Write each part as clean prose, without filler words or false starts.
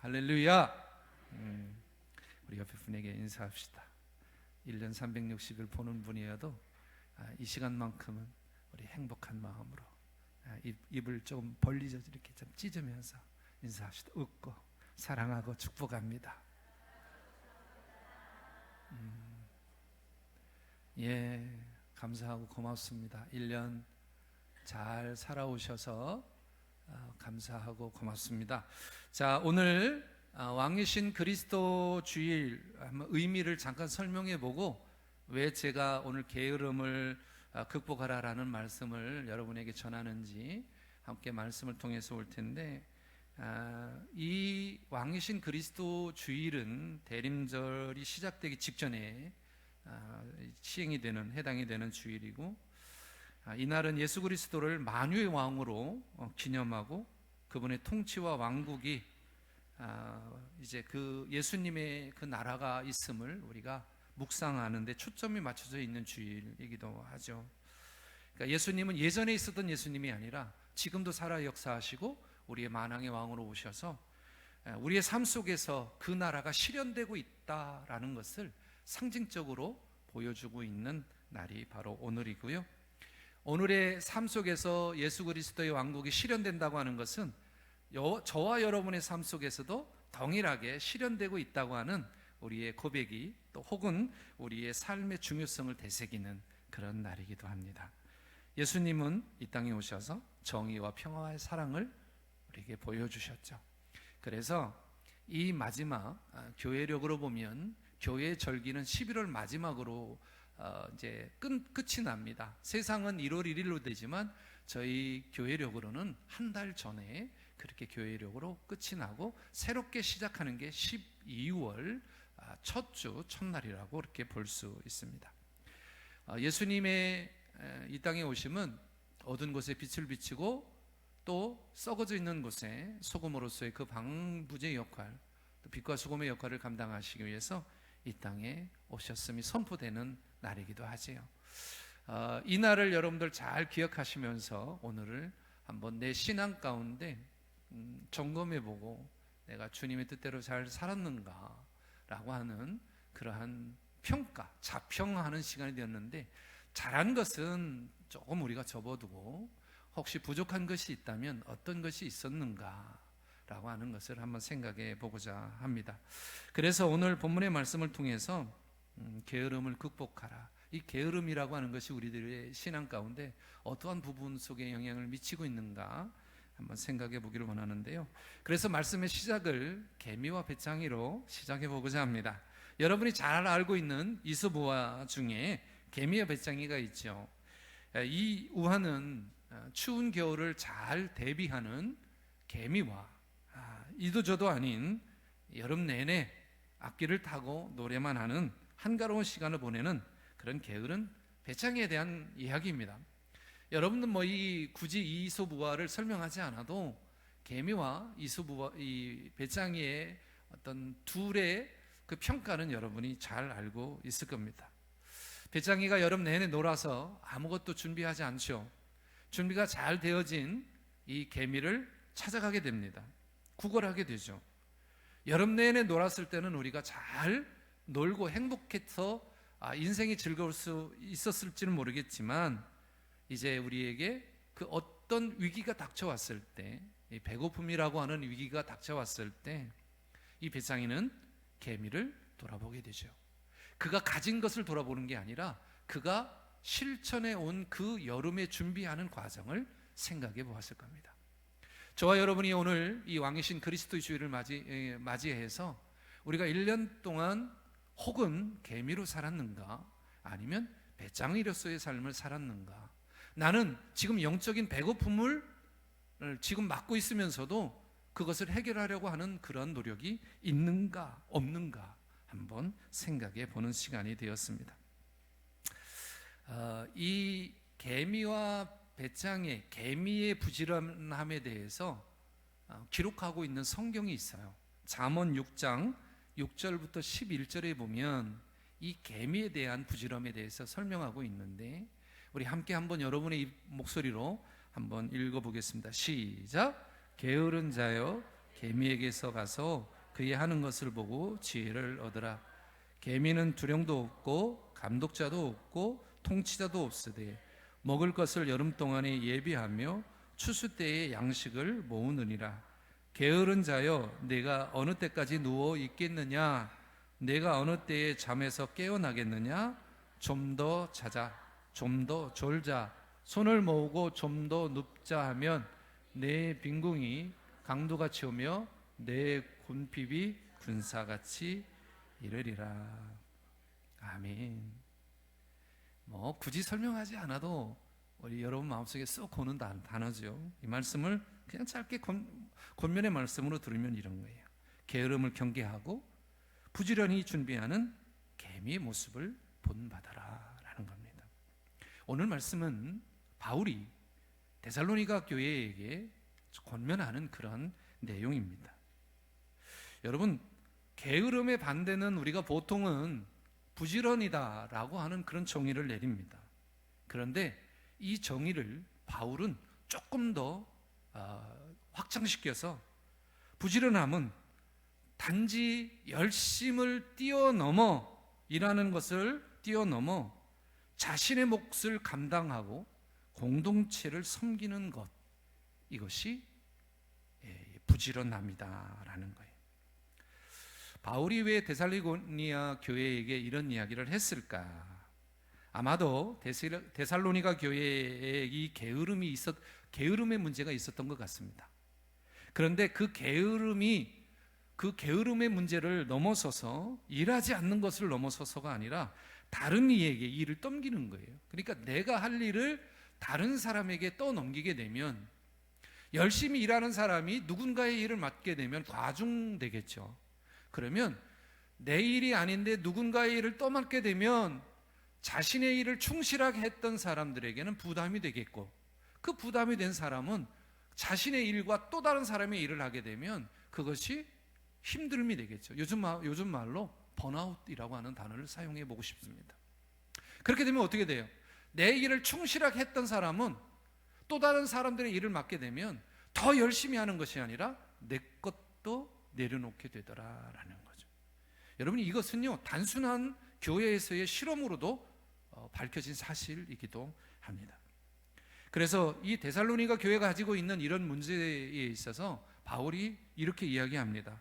할렐루야. 우리 옆에 분에게 인사합시다. 1년 360일 보는 분이어도 이 시간만큼은 우리 행복한 마음으로 입을 좀 벌리죠. 이렇게 좀 찢으면서 인사합시다. 웃고 사랑하고 축복합니다. 예, 감사하고 고맙습니다. 1년 잘 살아오셔서 감사하고 고맙습니다. 자, 오늘 왕이신 그리스도 주일 의미를 잠깐 설명해 보고 왜 제가 오늘 게으름을 극복하라라는 말씀을 여러분에게 전하는지 함께 말씀을 통해서 올 텐데, 이 왕이신 그리스도 주일은 대림절이 시작되기 직전에 시행이 되는, 해당이 되는 주일이고, 이날은 예수 그리스도를 만유의 왕으로 기념하고 그분의 통치와 왕국이 이제 그 예수님의 그 나라가 있음을 우리가 묵상하는 데 초점이 맞춰져 있는 주일이기도 하죠. 그러니까 예수님은 예전에 있었던 예수님이 아니라 지금도 살아 역사하시고 우리의 만왕의 왕으로 오셔서 우리의 삶 속에서 그 나라가 실현되고 있다라는 것을 상징적으로 보여주고 있는 날이 바로 오늘이고요. 오늘의 삶 속에서 예수 그리스도의 왕국이 실현된다고 하는 것은 저와 여러분의 삶 속에서도 동일하게 실현되고 있다고 하는 우리의 고백이, 또 혹은 우리의 삶의 중요성을 되새기는 그런 날이기도 합니다. 예수님은 이 땅에 오셔서 정의와 평화의 사랑을 우리에게 보여주셨죠. 그래서 이 마지막 교회력으로 보면 교회의 절기는 11월 마지막으로 이제 끝이 납니다. 세상은 1월 1일로 되지만 저희 교회력으로는 한 달 전에 그렇게 교회력으로 끝이 나고 새롭게 시작하는 게 12월 첫 주 첫날이라고 그렇게 볼 수 있습니다. 예수님의 이 땅에 오심은 어두운 곳에 빛을 비치고 또 썩어져 있는 곳에 소금으로서의 그 방부제의 역할, 또 빛과 소금의 역할을 감당하시기 위해서 이 땅에 오셨음이 선포되는 날이기도 하지요. 이 날을 여러분들 잘 기억하시면서 오늘을 한번 내 신앙 가운데 점검해보고 내가 주님의 뜻대로 잘 살았는가 라고 하는 그러한 평가, 자평하는 시간이 되었는데, 잘한 것은 조금 우리가 접어두고 혹시 부족한 것이 있다면 어떤 것이 있었는가 라고 하는 것을 한번 생각해 보고자 합니다. 그래서 오늘 본문의 말씀을 통해서 게으름을 극복하라, 이 게으름이라고 하는 것이 우리들의 신앙 가운데 어떠한 부분 속에 영향을 미치고 있는가 한번 생각해 보기를 원하는데요. 그래서 말씀의 시작을 개미와 배짱이로 시작해 보고자 합니다. 여러분이 잘 알고 있는 이솝우화 중에 개미와 배짱이가 있죠. 이 우화는 추운 겨울을 잘 대비하는 개미와 이도저도 아닌 여름 내내 악기를 타고 노래만 하는 한가로운 시간을 보내는 그런 게으른 배짱이에 대한 이야기입니다. 여러분은 굳이 이 이솝우화를 설명하지 않아도 개미와 이솝우화, 이 배짱이의 어떤 둘의 그 평가는 여러분이 잘 알고 있을 겁니다. 배짱이가 여름 내내 놀아서 아무것도 준비하지 않죠. 준비가 잘 되어진 이 개미를 찾아가게 됩니다. 구걸하게 되죠. 여름 내내 놀았을 때는 우리가 잘 놀고 행복해서 인생이 즐거울 수 있었을지는 모르겠지만, 이제 우리에게 그 어떤 위기가 닥쳐왔을 때, 이 배고픔이라고 하는 위기가 닥쳐왔을 때 이 배짱이는 개미를 돌아보게 되죠. 그가 가진 것을 돌아보는 게 아니라 그가 실천해 온 그 여름에 준비하는 과정을 생각해 보았을 겁니다. 저와 여러분이 오늘 이 왕이신 그리스도의 주일을 맞이해서 우리가 1년 동안 혹은 개미로 살았는가, 아니면 배짱이로서의 삶을 살았는가, 나는 지금 영적인 배고픔을 지금 맞고 있으면서도 그것을 해결하려고 하는 그런 노력이 있는가 없는가 한번 생각해 보는 시간이 되었습니다. 이 개미와 배짱이, 개미의 부지런함에 대해서 기록하고 있는 성경이 있어요. 잠언 6장 6절부터 11절에 보면 이 개미에 대한 부지런함에 대해서 설명하고 있는데, 우리 함께 한번 여러분의 목소리로 한번 읽어보겠습니다. 시작. 게으른 자여 개미에게서 가서 그의 하는 것을 보고 지혜를 얻으라. 계미는 두령도 없고 감독자도 없고 통치자도 없으되 먹을 것을 여름 동안에 예비하며 추수 때에 양식을 모으느니라. 게으른 자여, 내가 어느 때까지 누워 있겠느냐? 내가 어느 때에 잠에서 깨어나겠느냐? 좀 더 자자, 좀 더 졸자, 손을 모으고 좀 더 눕자 하면 내 빈궁이 강도같이 오며 내 군핍이 군사같이 이르리라. 아멘. 뭐 굳이 설명하지 않아도 우리 여러분 마음속에 쏙 오는 단어죠. 이 말씀을 그냥 짧게 권면의 말씀으로 들으면 이런 거예요. 게으름을 경계하고 부지런히 준비하는 개미의 모습을 본받아라 라는 겁니다. 오늘 말씀은 바울이 데살로니가 교회에게 권면하는 그런 내용입니다. 여러분, 게으름의 반대는 우리가 보통은 부지런이다라고 하는 그런 정의를 내립니다. 그런데 이 정의를 바울은 조금 더 확장시켜서 부지런함은 단지 열심을 뛰어넘어 일하는 것을 뛰어넘어 자신의 몫을 감당하고 공동체를 섬기는 것, 이것이 부지런함이다라는 거예요. 바울이 왜 데살로니가 교회에게 이런 이야기를 했을까? 아마도 데살로니가 교회에 이 게으름의 문제가 있었던 것 같습니다. 그런데 그 게으름의 문제를 넘어서서 일하지 않는 것을 넘어서서가 아니라 다른 이에게 일을 넘기는 거예요. 그러니까 내가 할 일을 다른 사람에게 떠넘기게 되면 열심히 일하는 사람이 누군가의 일을 맡게 되면 과중되겠죠. 그러면 내 일이 아닌데 누군가의 일을 떠맡게 되면 자신의 일을 충실하게 했던 사람들에게는 부담이 되겠고, 그 부담이 된 사람은 자신의 일과 또 다른 사람의 일을 하게 되면 그것이 힘듦이 되겠죠. 요즘 말로 번아웃이라고 하는 단어를 사용해 보고 싶습니다. 그렇게 되면 어떻게 돼요? 내 일을 충실하게 했던 사람은 또 다른 사람들의 일을 맡게 되면 더 열심히 하는 것이 아니라 내 것도 내려놓게 되더라라는 거죠. 여러분, 이것은요 단순한 교회에서의 실험으로도 밝혀진 사실이기도 합니다. 그래서 이 데살로니가 교회가 가지고 있는 이런 문제에 있어서 바울이 이렇게 이야기합니다.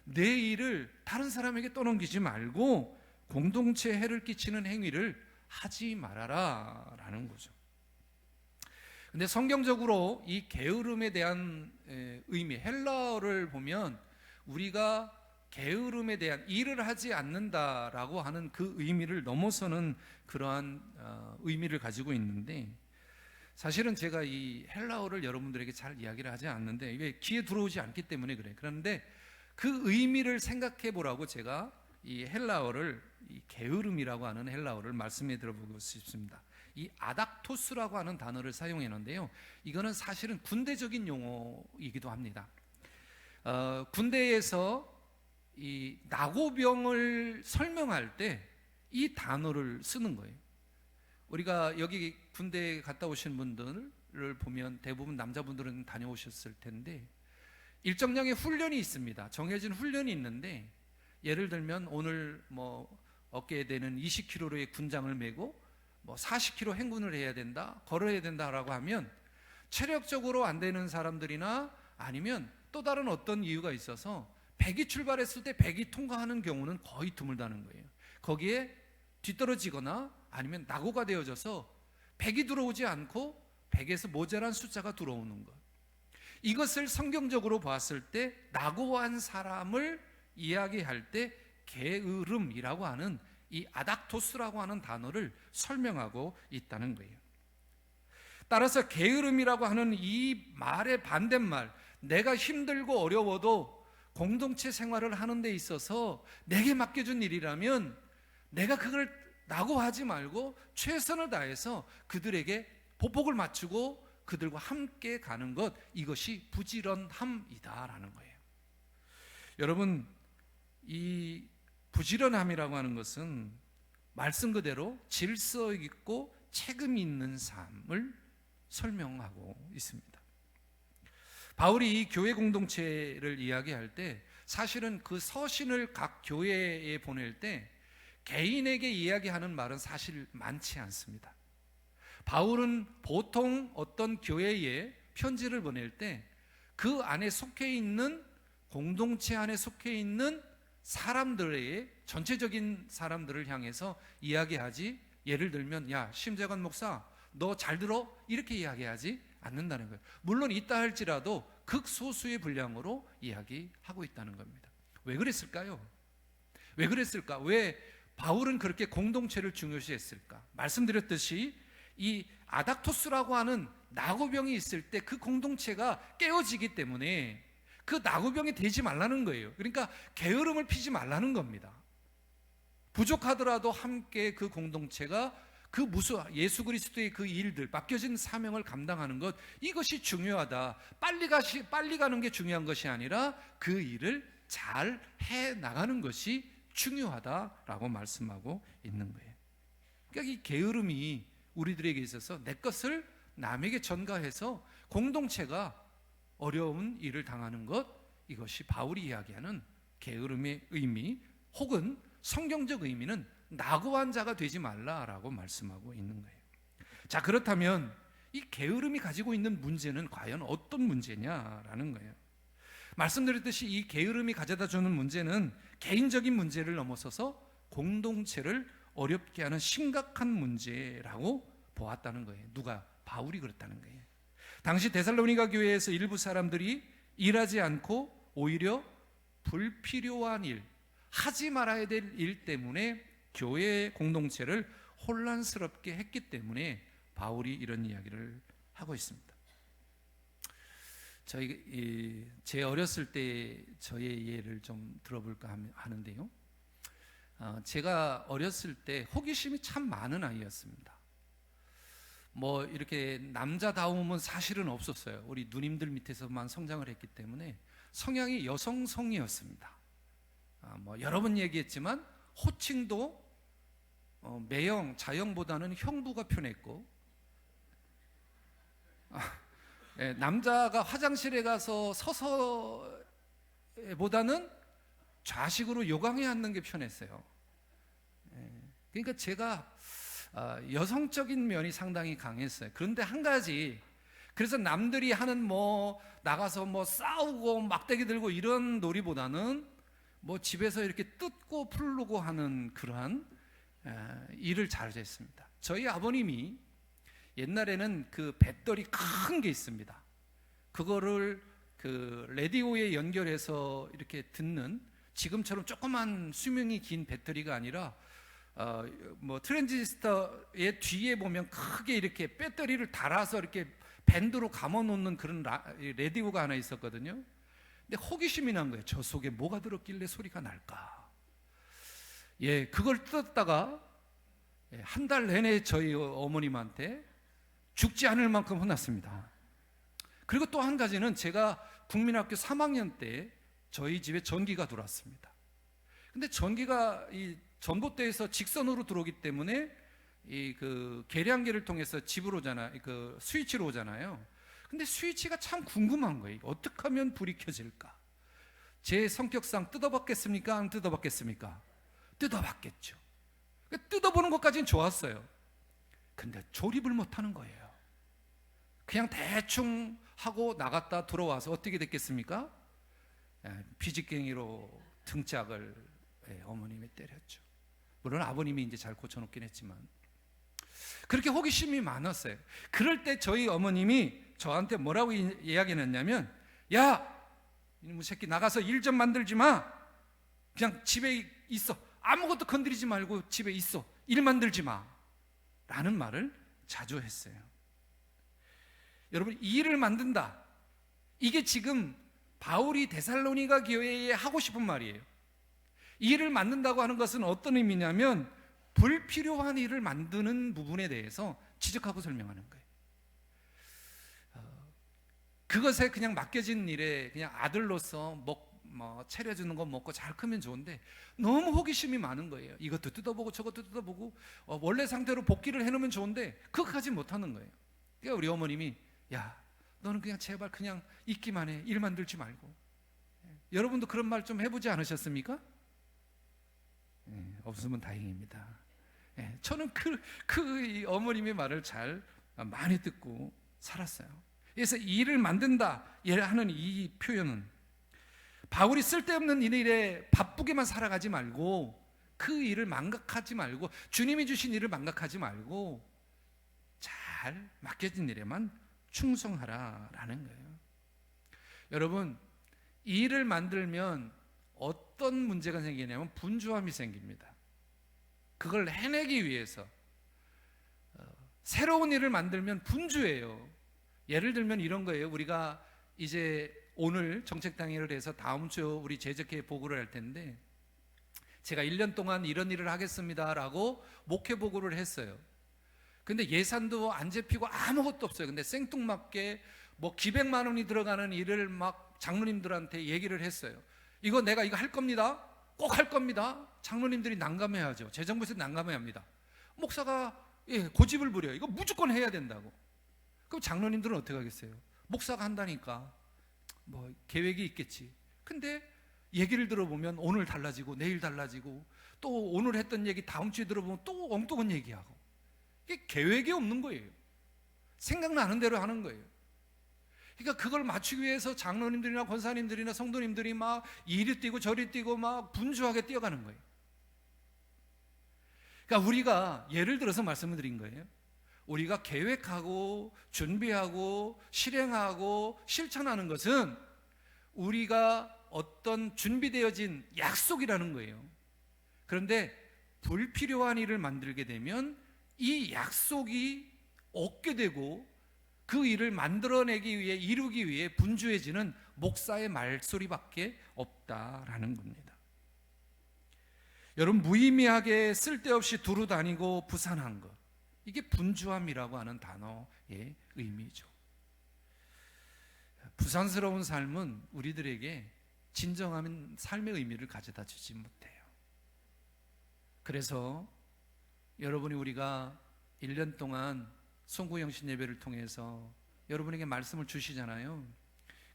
내 일을 다른 사람에게 떠넘기지 말고 공동체에 해를 끼치는 행위를 하지 말아라 라는 거죠. 근데 성경적으로 이 게으름에 대한 의미, 헬라어를 보면 우리가 게으름에 대한 일을 하지 않는다라고 하는 그 의미를 넘어서는 그러한 의미를 가지고 있는데, 사실은 제가 이 헬라어를 여러분들에게 잘 이야기를 하지 않는데 이게 귀에 들어오지 않기 때문에 그래요. 그런데 그 의미를 생각해 보라고 제가 이 헬라어를, 이 게으름이라고 하는 헬라어를 말씀해 드려보고 싶습니다. 이 아닥토스라고 하는 단어를 사용했는데요, 이거는 사실은 군대적인 용어이기도 합니다. 군대에서 이 나고병을 설명할 때 이 단어를 쓰는 거예요. 우리가 여기 군대에 갔다 오신 분들을 보면 대부분 남자분들은 다녀오셨을 텐데 일정량의 훈련이 있습니다. 정해진 훈련이 있는데, 예를 들면 오늘 어깨에 대는 20kg의 군장을 메고 40km 행군을 해야 된다, 걸어야 된다라고 하면 체력적으로 안 되는 사람들이나 아니면 또 다른 어떤 이유가 있어서 100이 출발했을 때 100이 통과하는 경우는 거의 드물다는 거예요. 거기에 뒤떨어지거나 아니면 낙오가 되어져서 100이 들어오지 않고 100에서 모자란 숫자가 들어오는 것, 이것을 성경적으로 봤을 때 낙오한 사람을 이야기할 때 게으름이라고 하는 이 아닥토스라고 하는 단어를 설명하고 있다는 거예요. 따라서 게으름이라고 하는 이 말의 반대말, 내가 힘들고 어려워도 공동체 생활을 하는 데 있어서 내게 맡겨준 일이라면 내가 그걸 낙오하지 말고 최선을 다해서 그들에게 보복을 맞추고 그들과 함께 가는 것, 이것이 부지런함이다라는 거예요. 여러분, 이 부지런함이라고 하는 것은 말씀 그대로 질서 있고 책임 있는 삶을 설명하고 있습니다. 바울이 이 교회 공동체를 이야기할 때 사실은 그 서신을 각 교회에 보낼 때 개인에게 이야기하는 말은 사실 많지 않습니다. 바울은 보통 어떤 교회에 편지를 보낼 때 그 안에 속해 있는 공동체 안에 속해 있는 사람들의 전체적인 사람들을 향해서 이야기하지, 예를 들면 야 심재관 목사 너 잘 들어? 이렇게 이야기하지 않는다는 거예요. 물론 있다 할지라도 극소수의 분량으로 이야기하고 있다는 겁니다. 왜 그랬을까요? 왜 그랬을까? 왜 바울은 그렇게 공동체를 중요시했을까? 말씀드렸듯이 이 아닥토스라고 하는 나고병이 있을 때 그 공동체가 깨어지기 때문에 그 나고병이 되지 말라는 거예요. 그러니까 게으름을 피지 말라는 겁니다. 부족하더라도 함께 그 공동체가 그 예수 그리스도의 그 일들, 맡겨진 사명을 감당하는 것, 이것이 중요하다. 빨리 가는 게 중요한 것이 아니라 그 일을 잘 해 나가는 것이 중요하다라고 말씀하고 있는 거예요. 그러니까 이 게으름이 우리들에게 있어서 내 것을 남에게 전가해서 공동체가 어려운 일을 당하는 것, 이것이 바울이 이야기하는 게으름의 의미, 혹은 성경적 의미는 낙오한 자가 되지 말라라고 말씀하고 있는 거예요. 자, 그렇다면 이 게으름이 가지고 있는 문제는 과연 어떤 문제냐라는 거예요. 말씀드렸듯이 이 게으름이 가져다 주는 문제는 개인적인 문제를 넘어서서 공동체를 어렵게 하는 심각한 문제라고 보았다는 거예요. 누가? 바울이 그랬다는 거예요. 당시 데살로니가 교회에서 일부 사람들이 일하지 않고 오히려 불필요한 일, 하지 말아야 될 일 때문에 교회 공동체를 혼란스럽게 했기 때문에 바울이 이런 이야기를 하고 있습니다. 제 어렸을 때 저의 예를 좀 들어볼까 하는데요. 제가 어렸을 때 호기심이 참 많은 아이였습니다. 뭐 이렇게 남자다움은 사실은 없었어요. 우리 누님들 밑에서만 성장을 했기 때문에 성향이 여성성이었습니다. 뭐 여러 번 얘기했지만 호칭도 매형, 자형보다는 형부가 편했고, 남자가 화장실에 가서 서서 보다는 좌식으로 요강에 앉는 게 편했어요. 그러니까 제가 여성적인 면이 상당히 강했어요. 그런데 한 가지, 그래서 남들이 하는 뭐 나가서 뭐 싸우고 막대기 들고 이런 놀이보다는 뭐 집에서 이렇게 뜯고 풀르고 하는 그러한 일을 잘했습니다. 저희 아버님이 옛날에는 그 배터리 큰 게 있습니다. 그거를 그 라디오에 연결해서 이렇게 듣는, 지금처럼 조그만 수명이 긴 배터리가 아니라 뭐 트랜지스터의 뒤에 보면 크게 이렇게 배터리를 달아서 이렇게 밴드로 감아 놓는 그런 라디오가 하나 있었거든요. 근데 호기심이 난 거예요. 저 속에 뭐가 들었길래 소리가 날까? 그걸 뜯었다가 한 달 내내 저희 어머님한테 죽지 않을 만큼 혼났습니다. 그리고 또 한 가지는, 제가 국민학교 3학년 때 저희 집에 전기가 들어왔습니다. 근데 전기가 이 전봇대에서 직선으로 들어오기 때문에 이 그 계량기를 통해서 집으로 오잖아요. 그 스위치로 오잖아요. 근데 스위치가 참 궁금한 거예요. 어떻게 하면 불이 켜질까? 제 성격상 뜯어봤겠습니까? 안 뜯어봤겠습니까? 뜯어봤겠죠. 뜯어보는 것까지는 좋았어요. 근데 조립을 못하는 거예요. 그냥 대충 하고 나갔다 들어와서 어떻게 됐겠습니까? 비직갱이로 등짝을 어머님이 때렸죠. 물론 아버님이 이제 잘 고쳐놓긴 했지만, 그렇게 호기심이 많았어요. 그럴 때 저희 어머님이 저한테 뭐라고 이야기했냐면, 야, 이놈의 새끼 나가서 일 좀 만들지 마. 그냥 집에 있어. 아무것도 건드리지 말고 집에 있어. 일 만들지 마. 라는 말을 자주 했어요. 여러분, 이 일을 만든다, 이게 지금 바울이 데살로니가 교회에 하고 싶은 말이에요. 이 일을 만든다고 하는 것은 어떤 의미냐면, 불필요한 일을 만드는 부분에 대해서 지적하고 설명하는 거예요. 그것에 그냥 맡겨진 일에 그냥 아들로서 차려주는 거 먹고 잘 크면 좋은데, 너무 호기심이 많은 거예요. 이것도 뜯어보고 저것도 뜯어보고, 원래 상태로 복귀를 해놓으면 좋은데 그것까지 못하는 거예요. 그러니까 우리 어머님이, 야, 너는 그냥 제발 그냥 있기만 해. 일 만들지 말고. 여러분도 그런 말 좀 해보지 않으셨습니까? 없으면 다행입니다. 저는 이 어머님의 말을 잘 많이 듣고 살았어요. 그래서 일을 만든다 하는 이 표현은 바울이 쓸데없는 일에 바쁘게만 살아가지 말고 그 일을 망각하지 말고 주님이 주신 일을 망각하지 말고 잘 맡겨진 일에만 충성하라라는 거예요. 여러분, 일을 만들면 어떤 문제가 생기냐면 분주함이 생깁니다. 그걸 해내기 위해서 새로운 일을 만들면 분주해요. 예를 들면 이런 거예요. 우리가 이제 오늘 정책당회를 해서 다음 주 우리 재적회 보고를 할 텐데 제가 1년 동안 이런 일을 하겠습니다라고 목회 보고를 했어요. 근데 예산도 안 잡히고 아무것도 없어요. 근데 생뚱맞게 뭐 기백만 원이 들어가는 일을 막 장로님들한테 얘기를 했어요. 내가 이거 할 겁니다. 꼭 할 겁니다. 장로님들이 난감해하죠. 재정부에서 난감해 합니다. 목사가 고집을 부려요. 이거 무조건 해야 된다고. 그럼 장로님들은 어떻게 하겠어요? 목사가 한다니까 뭐 계획이 있겠지. 근데 얘기를 들어보면 오늘 달라지고 내일 달라지고 또 오늘 했던 얘기 다음 주에 들어보면 또 엉뚱한 얘기하고, 이게 계획이 없는 거예요. 생각나는 대로 하는 거예요. 그러니까 그걸 맞추기 위해서 장로님들이나 권사님들이나 성도님들이 막 이리 뛰고 저리 뛰고 막 분주하게 뛰어가는 거예요. 그러니까 우리가 예를 들어서 말씀을 드린 거예요. 우리가 계획하고 준비하고 실행하고 실천하는 것은 우리가 어떤 준비되어진 약속이라는 거예요. 그런데 불필요한 일을 만들게 되면 이 약속이 없게 되고 그 일을 만들어내기 위해 이루기 위해 분주해지는 목사의 말소리밖에 없다라는 겁니다. 여러분, 무의미하게 쓸데없이 두루 다니고 부산한 것, 이게 분주함이라고 하는 단어의 의미죠. 부산스러운 삶은 우리들에게 진정한 삶의 의미를 가져다 주지 못해요. 그래서 여러분이 우리가 1년 동안 송구영신 예배를 통해서 여러분에게 말씀을 주시잖아요.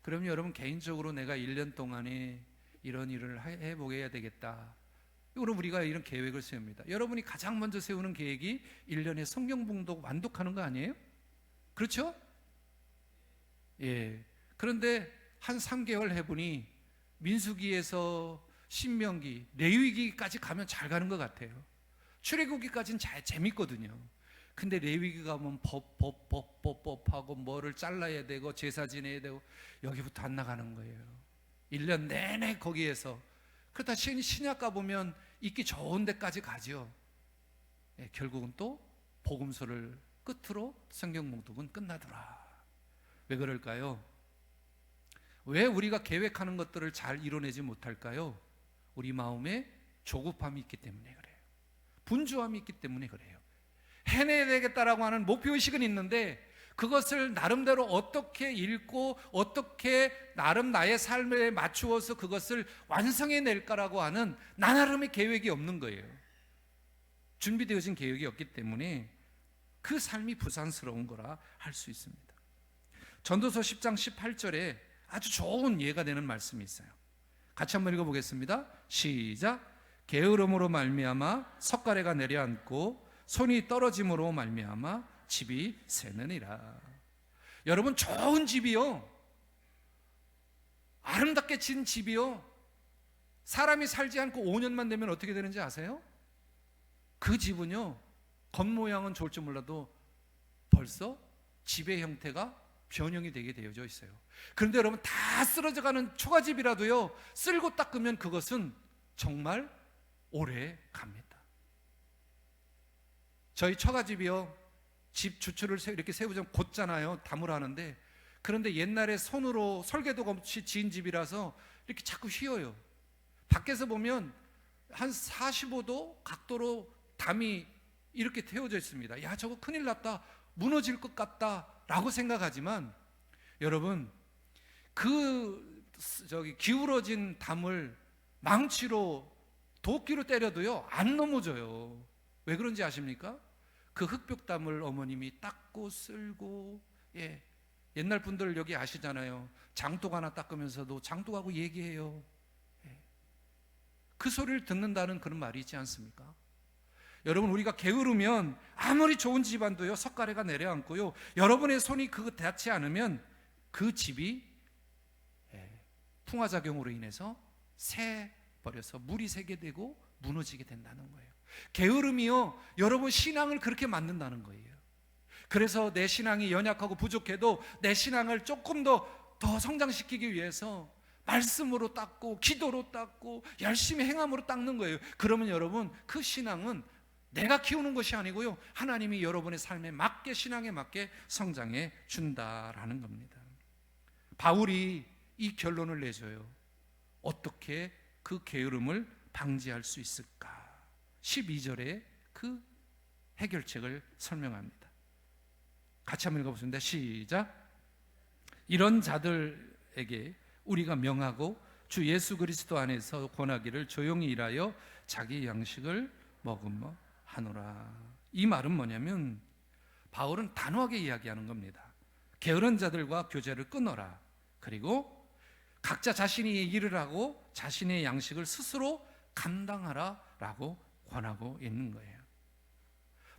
그러면 여러분 개인적으로 내가 1년 동안에 이런 일을 해보게 해야 되겠다, 그럼 우리가 이런 계획을 세웁니다. 여러분이 가장 먼저 세우는 계획이 1년에 성경 봉독 완독하는 거 아니에요? 그렇죠? 예. 그런데 한 3개월 해보니 민수기에서 신명기, 레위기까지 가면 잘 가는 것 같아요. 출애굽기까지는 잘 재밌거든요. 근데 레위기 가면 법하고 뭐를 잘라야 되고 제사 지내야 되고 여기부터 안 나가는 거예요. 1년 내내 거기에서. 그러다 신약 가보면 있기 좋은 데까지 가죠. 예, 결국은 또 복음서를 끝으로 성경 봉독은 끝나더라. 왜 그럴까요? 왜 우리가 계획하는 것들을 잘 이뤄내지 못할까요? 우리 마음에 조급함이 있기 때문에 그래요. 분주함이 있기 때문에 그래요. 해내야 되겠다라고 하는 목표의식은 있는데 그것을 나름대로 어떻게 읽고 어떻게 나름 나의 삶에 맞추어서 그것을 완성해낼까라고 하는 나름의 계획이 없는 거예요. 준비되어진 계획이 없기 때문에 그 삶이 부산스러운 거라 할 수 있습니다. 전도서 10장 18절에 아주 좋은 예가 되는 말씀이 있어요. 같이 한번 읽어보겠습니다. 시작. 게으름으로 말미암아 석가래가 내려앉고 손이 떨어짐으로 말미암아 집이 새느니라. 여러분, 좋은 집이요, 아름답게 진 집이요, 사람이 살지 않고 5년만 되면 어떻게 되는지 아세요? 그 집은요, 겉모양은 좋을 줄 몰라도 벌써 집의 형태가 변형이 되게 되어져 있어요. 그런데 여러분, 다 쓰러져가는 초가집이라도요, 쓸고 닦으면 그것은 정말 오래 갑니다. 저희 처가집이요, 집 주추를 이렇게 세우자면 곧잖아요. 담을 하는데, 그런데 옛날에 손으로 설계도가 없이 지은 집이라서 이렇게 자꾸 휘어요. 밖에서 보면 한 45도 각도로 담이 이렇게 태워져 있습니다. 야, 저거 큰일 났다, 무너질 것 같다 라고 생각하지만, 여러분, 기울어진 담을 망치로 도끼로 때려도요 안 넘어져요. 왜 그런지 아십니까? 그 흙벽담을 어머님이 닦고 쓸고 옛날 분들 여기 아시잖아요. 장독 하나 닦으면서도 장독하고 얘기해요. 그 소리를 듣는다는 그런 말이 있지 않습니까? 여러분, 우리가 게으르면 아무리 좋은 집안도요 석가래가 내려앉고요, 여러분의 손이 그거 닿지 않으면 그 집이 풍화작용으로 인해서 새버려서 물이 새게 되고 무너지게 된다는 거예요. 게으름이요 여러분 신앙을 그렇게 만든다는 거예요. 그래서 내 신앙이 연약하고 부족해도 내 신앙을 조금 더 성장시키기 위해서 말씀으로 닦고 기도로 닦고 열심히 행함으로 닦는 거예요. 그러면 여러분, 그 신앙은 내가 키우는 것이 아니고요, 하나님이 여러분의 삶에 맞게, 신앙에 맞게 성장해 준다라는 겁니다. 바울이 이 결론을 내줘요. 어떻게 그 게으름을 방지할 수 있을까? 12절에 그 해결책을 설명합니다. 같이 한번 읽어보겠습니다. 시작. 이런 자들에게 우리가 명하고 주 예수 그리스도 안에서 권하기를 조용히 일하여 자기 양식을 머금어 하노라. 이 말은 뭐냐면 바울은 단호하게 이야기하는 겁니다. 게으른 자들과 교제를 끊어라. 그리고 각자 자신이 일을 하고 자신의 양식을 스스로 감당하라 라고 권하고 있는 거예요.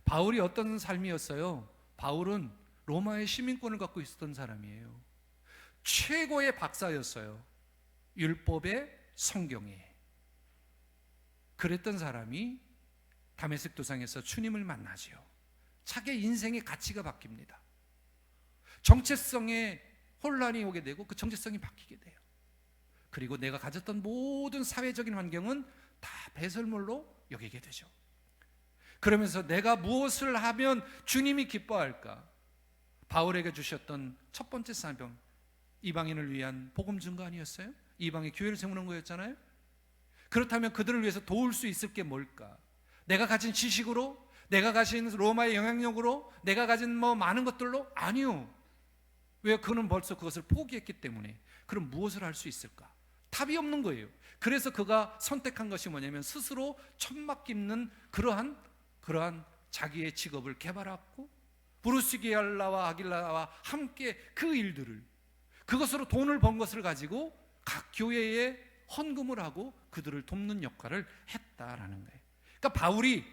바울이 어떤 삶이었어요? 바울은 로마의 시민권을 갖고 있었던 사람이에요. 최고의 박사였어요. 율법의, 성경에. 그랬던 사람이 다메섹 도상에서 주님을 만나지요. 자기의 인생의 가치가 바뀝니다. 정체성에 혼란이 오게 되고 그 정체성이 바뀌게 돼요. 그리고 내가 가졌던 모든 사회적인 환경은 다 배설물로 여기게 되죠. 그러면서 내가 무엇을 하면 주님이 기뻐할까? 바울에게 주셨던 첫 번째 사명, 이방인을 위한 복음 증거 아니었어요? 이방의 교회를 세우는 거였잖아요. 그렇다면 그들을 위해서 도울 수 있을 게 뭘까? 내가 가진 지식으로, 내가 가진 로마의 영향력으로, 내가 가진 많은 것들로? 아니요. 왜? 그는 벌써 그것을 포기했기 때문에. 그럼 무엇을 할 수 있을까? 답이 없는 거예요. 그래서 그가 선택한 것이 뭐냐면 스스로 천막 깁는 그러한 자기의 직업을 개발하고 브루스기알라와 아길라와 함께 그 일들을, 그것으로 돈을 번 것을 가지고 각 교회에 헌금을 하고 그들을 돕는 역할을 했다라는 거예요. 그러니까 바울이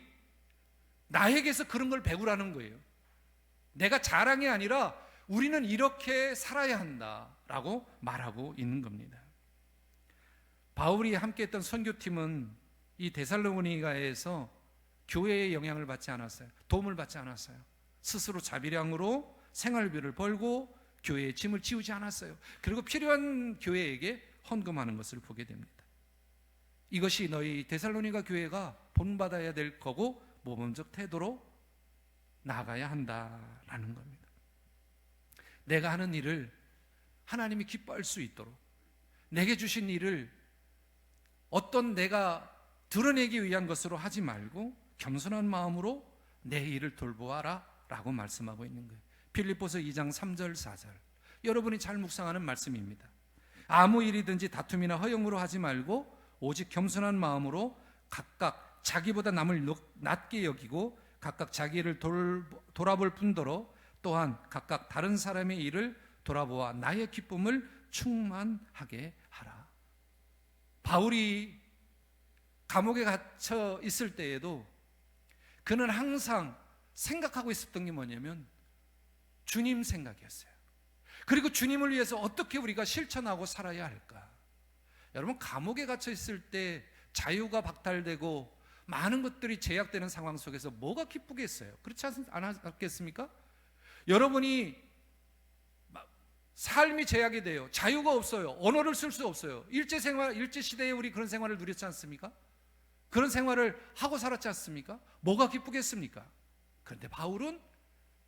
나에게서 그런 걸 배우라는 거예요. 내가 자랑이 아니라 우리는 이렇게 살아야 한다라고 말하고 있는 겁니다. 바울이 함께했던 선교팀은 이 데살로니가에서 교회의 영향을 받지 않았어요. 도움을 받지 않았어요. 스스로 자비량으로 생활비를 벌고 교회의 짐을 지우지 않았어요. 그리고 필요한 교회에게 헌금하는 것을 보게 됩니다. 이것이 너희 데살로니가 교회가 본받아야 될 거고 모범적 태도로 나아가야 한다라는 겁니다. 내가 하는 일을 하나님이 기뻐할 수 있도록, 내게 주신 일을 어떤 내가 드러내기 위한 것으로 하지 말고 겸손한 마음으로 내 일을 돌보아라 라고 말씀하고 있는 거예요. 빌립보서 2장 3절 4절, 여러분이 잘 묵상하는 말씀입니다. 아무 일이든지 다툼이나 허영으로 하지 말고 오직 겸손한 마음으로 각각 자기보다 남을 낮게 여기고 각각 자기 일을 돌아볼 뿐더러 또한 각각 다른 사람의 일을 돌아보아 나의 기쁨을 충만하게 하라. 바울이 감옥에 갇혀 있을 때에도 그는 항상 생각하고 있었던 게 뭐냐면 주님 생각이었어요. 그리고 주님을 위해서 어떻게 우리가 실천하고 살아야 할까? 여러분, 감옥에 갇혀 있을 때 자유가 박탈되고 많은 것들이 제약되는 상황 속에서 뭐가 기쁘겠어요? 그렇지 않았겠습니까? 여러분이 삶이 제약이 돼요. 자유가 없어요. 언어를 쓸 수 없어요. 일제시대에 우리 그런 생활을 누렸지 않습니까? 그런 생활을 하고 살았지 않습니까? 뭐가 기쁘겠습니까? 그런데 바울은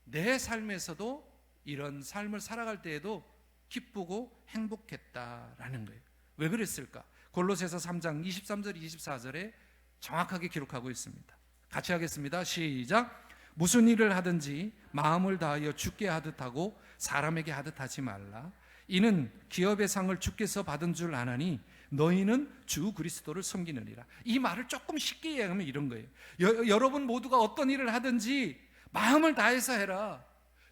내 삶에서도 이런 삶을 살아갈 때에도 기쁘고 행복했다라는 거예요. 왜 그랬을까? 골로새서 3장 23절 24절에 정확하게 기록하고 있습니다. 같이 하겠습니다. 시작. 무슨 일을 하든지 마음을 다하여 주께 하듯 하고 사람에게 하듯 하지 말라. 이는 기업의 상을 주께서 받은 줄 아나니 너희는 주 그리스도를 섬기느니라. 이 말을 조금 쉽게 이해하면 이런 거예요. 여러분 모두가 어떤 일을 하든지 마음을 다해서 해라.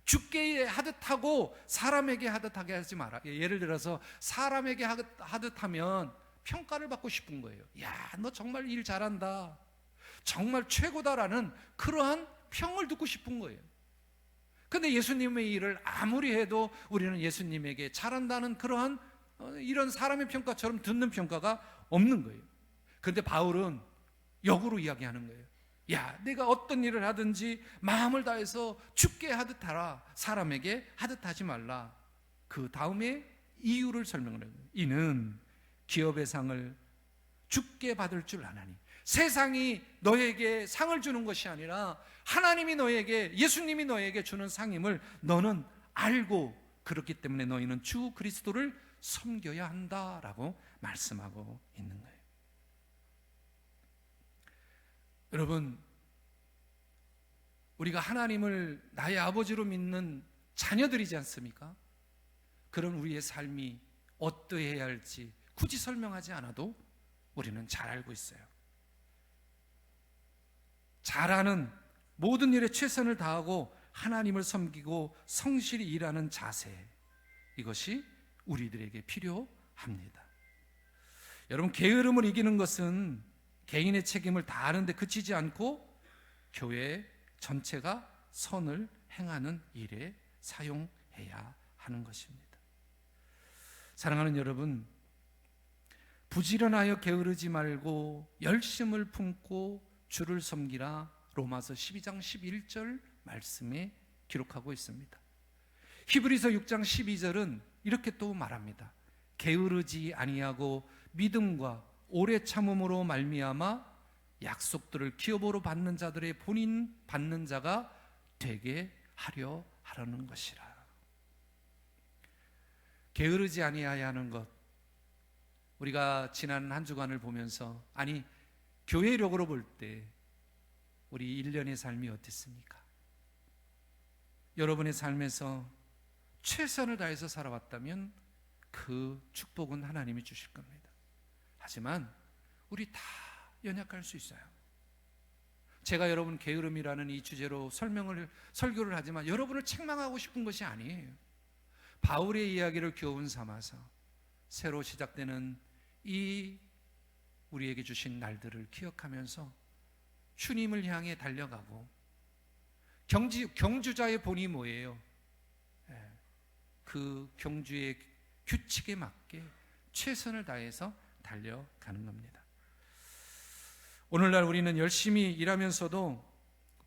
주께 하듯 하고 사람에게 하듯 하게 하지 마라. 예를 들어서 사람에게 하듯 하면 평가를 받고 싶은 거예요. 야, 너 정말 일 잘한다, 정말 최고다라는 그러한 평을 듣고 싶은 거예요. 근데 예수님의 일을 아무리 해도 우리는 예수님에게 잘한다는 그러한 이런 사람의 평가처럼 듣는 평가가 없는 거예요. 그런데 바울은 역으로 이야기하는 거예요. 야, 내가 어떤 일을 하든지 마음을 다해서 주께 하듯 하라, 사람에게 하듯 하지 말라. 그 다음에 이유를 설명을 해요. 이는 기업의 상을 주께 받을 줄 아나니. 세상이 너에게 상을 주는 것이 아니라 하나님이 너에게, 예수님이 너에게 주는 상임을 너는 알고, 그렇기 때문에 너희는 주 그리스도를 섬겨야 한다라고 말씀하고 있는 거예요. 여러분, 우리가 하나님을 나의 아버지로 믿는 자녀들이지 않습니까? 그런 우리의 삶이 어떠해야 할지 굳이 설명하지 않아도 우리는 잘 알고 있어요. 잘하는 모든 일에 최선을 다하고 하나님을 섬기고 성실히 일하는 자세, 이것이 우리들에게 필요합니다. 여러분, 게으름을 이기는 것은 개인의 책임을 다하는 데 그치지 않고 교회 전체가 선을 행하는 일에 사용해야 하는 것입니다. 사랑하는 여러분, 부지런하여 게으르지 말고 열심을 품고 주를 섬기라, 로마서 12장 11절 말씀에 기록하고 있습니다. 히브리서 6장 12절은 이렇게 또 말합니다. 게으르지 아니하고 믿음과 오래 참음으로 말미암아 약속들을 기업으로 받는 자들의 본인 받는 자가 되게 하려 하라는 것이라. 게으르지 아니하야 하는 것, 우리가 지난 한 주간을 보면서, 아니 교회력으로 볼 때 우리 1년의 삶이 어땠습니까? 여러분의 삶에서 최선을 다해서 살아왔다면 그 축복은 하나님이 주실 겁니다. 하지만 우리 다 연약할 수 있어요. 제가 여러분 게으름이라는 이 주제로 설교를 하지만 여러분을 책망하고 싶은 것이 아니에요. 바울의 이야기를 교훈 삼아서 새로 시작되는 이 우리에게 주신 날들을 기억하면서 주님을 향해 달려가고, 경주자의 본이 뭐예요? 그 경주의 규칙에 맞게 최선을 다해서 달려가는 겁니다. 오늘날 우리는 열심히 일하면서도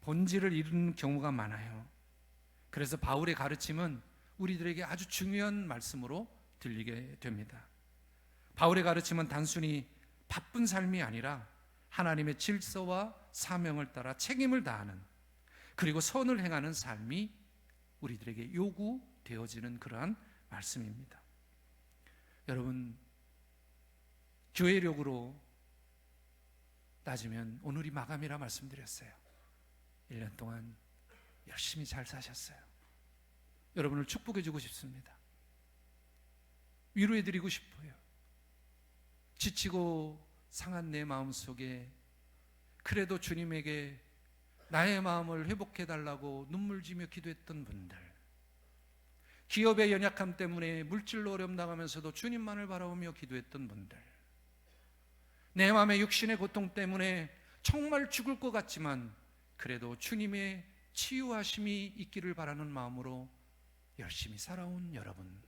본질을 잃는 경우가 많아요. 그래서 바울의 가르침은 우리들에게 아주 중요한 말씀으로 들리게 됩니다. 바울의 가르침은 단순히 바쁜 삶이 아니라 하나님의 질서와 사명을 따라 책임을 다하는, 그리고 선을 행하는 삶이 우리들에게 요구되어지는 그러한 말씀입니다. 여러분, 교회력으로 따지면 오늘이 마감이라 말씀드렸어요. 1년 동안 열심히 잘 사셨어요. 여러분을 축복해주고 싶습니다. 위로해드리고 싶어요. 지치고 상한 내 마음속에 그래도 주님에게 나의 마음을 회복해달라고 눈물지며 기도했던 분들, 기업의 연약함 때문에 물질로 어려움 당하면서도 주님만을 바라보며 기도했던 분들, 내 마음의 육신의 고통 때문에 정말 죽을 것 같지만 그래도 주님의 치유하심이 있기를 바라는 마음으로 열심히 살아온 여러분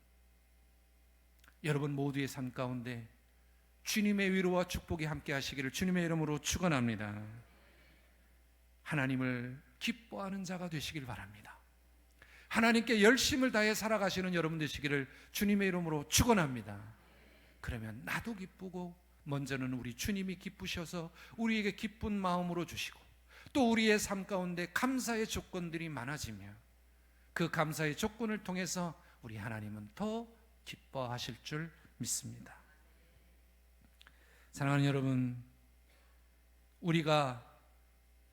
모두의 삶 가운데 주님의 위로와 축복이 함께 하시기를 주님의 이름으로 축원합니다. 하나님을 기뻐하는 자가 되시길 바랍니다. 하나님께 열심을 다해 살아가시는 여러분 되시기를 주님의 이름으로 축원합니다. 그러면 나도 기쁘고, 먼저는 우리 주님이 기쁘셔서 우리에게 기쁜 마음으로 주시고, 또 우리의 삶 가운데 감사의 조건들이 많아지며 그 감사의 조건을 통해서 우리 하나님은 더 기뻐하실 줄 믿습니다. 사랑하는 여러분, 우리가,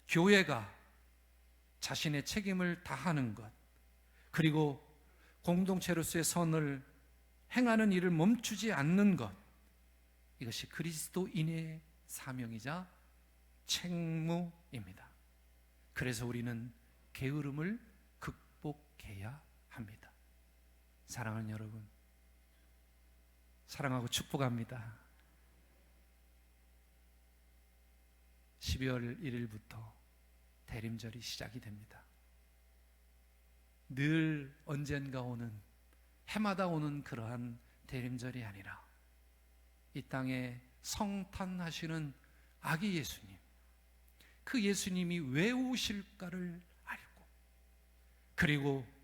교회가 자신의 책임을 다하는 것, 그리고 공동체로서의 선을 행하는 일을 멈추지 않는 것, 이것이 그리스도인의 사명이자 책무입니다. 그래서 우리는 게으름을 극복해야 회복해야 합니다. 사랑하는 여러분, 사랑하고 축복합니다. 12월 1일부터 대림절이 시작이 됩니다. 늘 언젠가 오는, 해마다 오는 그러한 대림절이 아니라 이 땅에 성탄하시는 아기 예수님, 그 예수님이 왜 오실까를 알고, 그리고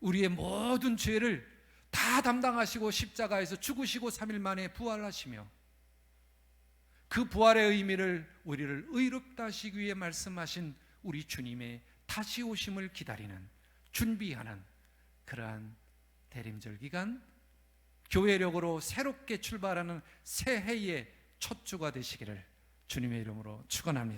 우리의 모든 죄를 다 담당하시고 십자가에서 죽으시고 3일 만에 부활하시며 그 부활의 의미를, 우리를 의롭다 하시기 위해 말씀하신 우리 주님의 다시 오심을 기다리는, 준비하는 그러한 대림절 기간, 교회력으로 새롭게 출발하는 새해의 첫 주가 되시기를 주님의 이름으로 축원합니다.